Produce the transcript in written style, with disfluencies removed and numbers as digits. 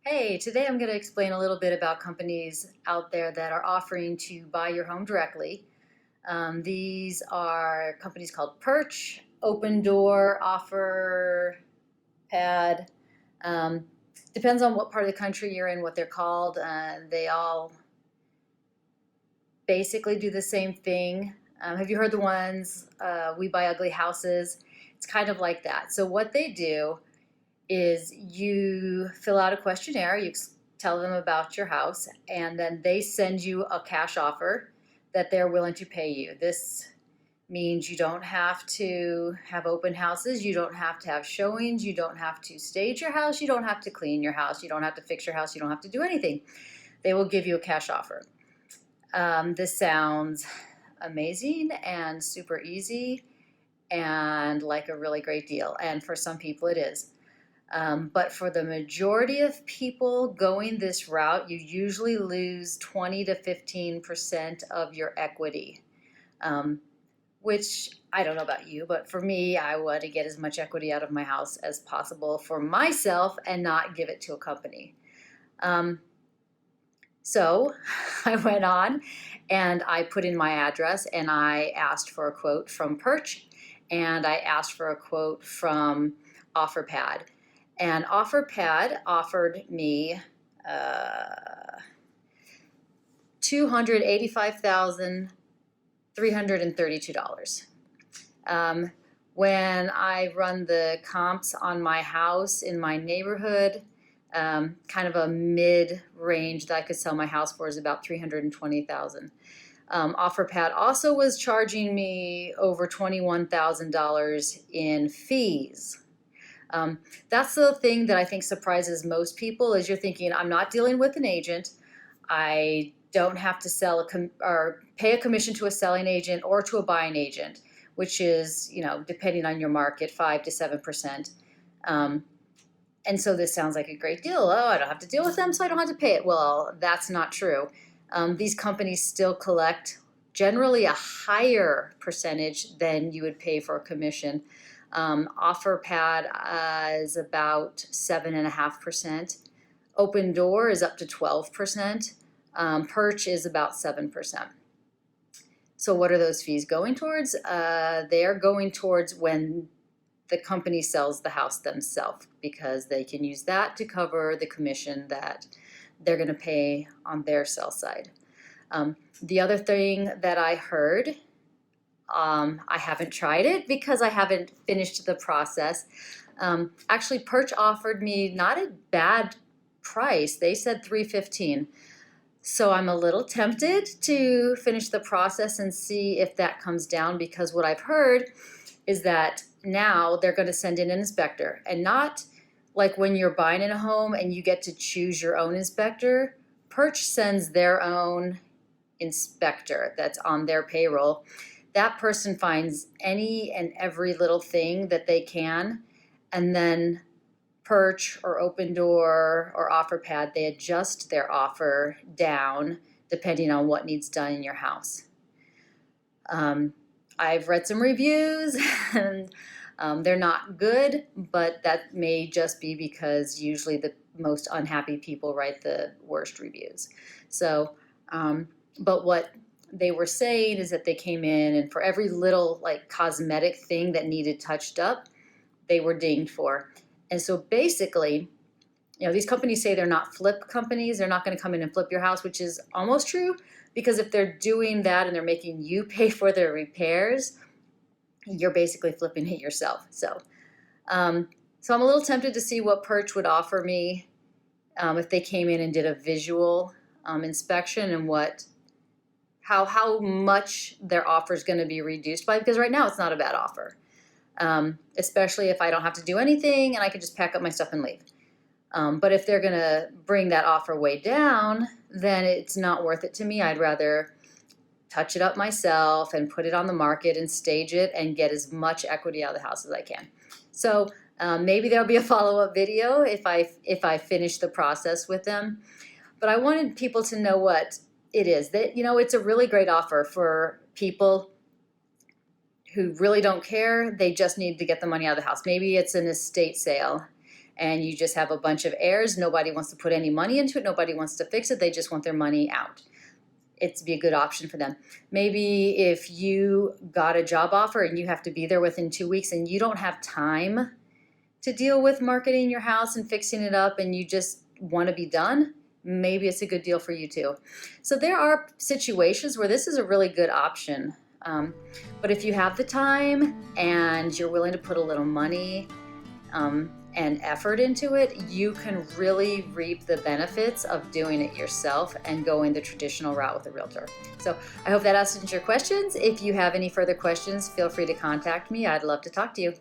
Hey, today I'm going to explain a little bit about companies out there that are offering to buy your home directly. These are companies called Perch, Open Door, Offer, Pad. Um, Depends on what part of the country you're in, what they're called. They all basically do the same thing. Have you heard the ones, We Buy Ugly Houses? It's kind of like that. So what they do is you fill out a questionnaire, you tell them about your house, and then they send you a cash offer that they're willing to pay you. This means you don't have to have open houses, you don't have to have showings, you don't have to stage your house, you don't have to clean your house, you don't have to fix your house, you don't have to do anything. They will give you a cash offer. This sounds amazing and super easy and like a really great deal, and for some people it is. But for the majority of people going this route, you usually lose 20 to 15% of your equity, um, which I don't know about you, but for me, I want to get as much equity out of my house as possible for myself and not give it to a company. Um, so I went on and I put in my address and I asked for a quote from Perch and I asked for a quote from OfferPad. And OfferPad offered me $285,332. When I run the comps on my house in my neighborhood, kind of a mid-range that I could sell my house for is about $320,000. OfferPad also was charging me over $21,000 in fees. That's the thing that I think surprises most people is you're thinking, I'm not dealing with an agent. I don't have to sell or pay a commission to a selling agent or to a buying agent, which is, depending on your market, 5 to 7%. And so this sounds like a great deal. Oh, I don't have to deal with them, so I don't have to pay it. Well, that's not true. These companies still collect generally a higher percentage than you would pay for a commission. OfferPad is about 7.5%. Open Door is up to 12%. Perch is about 7%. So what are those fees going towards? They're going towards when the company sells the house themselves, because they can use that to cover the commission that they're going to pay on their sell side. The other thing that I heard, I haven't tried it because I haven't finished the process. Actually, Perch offered me not a bad price. They said $315. So I'm a little tempted to finish the process and see if that comes down, because what I've heard is that now they're going to send in an inspector, and not like when you're buying in a home and you get to choose your own inspector. Perch sends their own inspector that's on their payroll. That person finds any and every little thing that they can, and then Perch or Open Door or OfferPad, they adjust their offer down depending on what needs done in your house. I've read some reviews and they're not good, but that may just be because usually the most unhappy people write the worst reviews. So, but what they were saying is that they came in and for every little like cosmetic thing that needed touched up, they were dinged for. And so basically, these companies say they're not flip companies. They're not going to come in and flip your house, which is almost true, because if they're doing that and they're making you pay for their repairs, you're basically flipping it yourself. So I'm a little tempted to see what Perch would offer me if they came in and did a visual inspection, and how much their offer is going to be reduced by, because right now it's not a bad offer, especially if I don't have to do anything and I can just pack up my stuff and leave. But if they're going to bring that offer way down, then it's not worth it to me. I'd rather touch it up myself and put it on the market and stage it and get as much equity out of the house as I can. So maybe there'll be a follow-up video if I finish the process with them. But I wanted people to know what it is. That, it's a really great offer for people who really don't care. They just need to get the money out of the house. Maybe it's an estate sale and you just have a bunch of heirs. Nobody wants to put any money into it. Nobody wants to fix it. They just want their money out. It'd be a good option for them. Maybe if you got a job offer and you have to be there within 2 weeks and you don't have time to deal with marketing your house and fixing it up and you just want to be done, maybe it's a good deal for you too. So there are situations where this is a really good option. But if you have the time and you're willing to put a little money and effort into it, you can really reap the benefits of doing it yourself and going the traditional route with a realtor. So I hope that answers your questions. If you have any further questions, feel free to contact me. I'd love to talk to you.